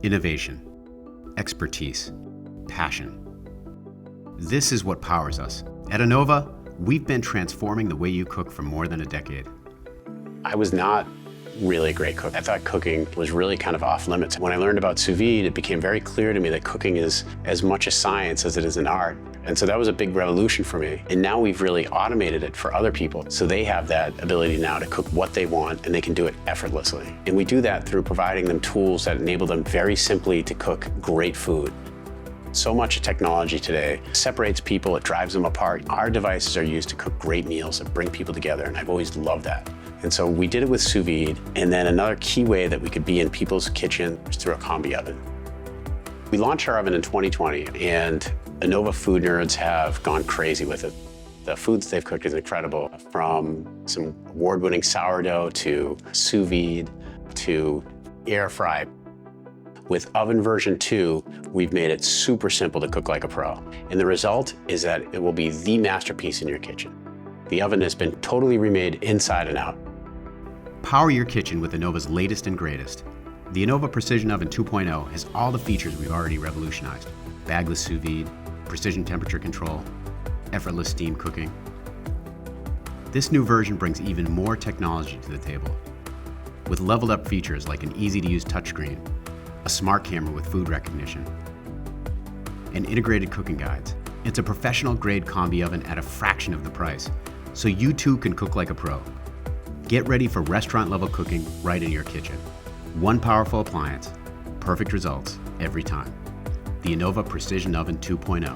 Innovation, expertise, passion. This is what powers us. At Anova, we've been transforming the way you cook for more than a decade. I was not really a great cook. I thought cooking was really kind of off limits. When I learned about sous vide, it became very clear to me that cooking is as much a science as it is an art. And so that was a big revolution for me. And now we've really automated it for other people. So they have that ability now to cook what they want and they can do it effortlessly. And we do that through providing them tools that enable them very simply to cook great food. So much technology today separates people, it drives them apart. Our devices are used to cook great meals that bring people together, and I've always loved that. And so we did it with sous vide, and then another key way that we could be in people's kitchen is through a combi oven. We launched our oven in 2020, and Anova food nerds have gone crazy with it. The foods they've cooked is incredible, from some award-winning sourdough to sous vide to air fry. With oven version 2, we've made it super simple to cook like a pro. And the result is that it will be the masterpiece in your kitchen. The oven has been totally remade inside and out. Power your kitchen with Anova's latest and greatest. The Anova Precision Oven 2.0 has all the features we've already revolutionized. Bagless sous vide, precision temperature control, effortless steam cooking. This new version brings even more technology to the table. With leveled up features like an easy-to-use touchscreen, a smart camera with food recognition, and integrated cooking guides. It's a professional-grade combi oven at a fraction of the price, so you too can cook like a pro. Get ready for restaurant-level cooking right in your kitchen. One powerful appliance, perfect results every time. The Anova Precision Oven 2.0.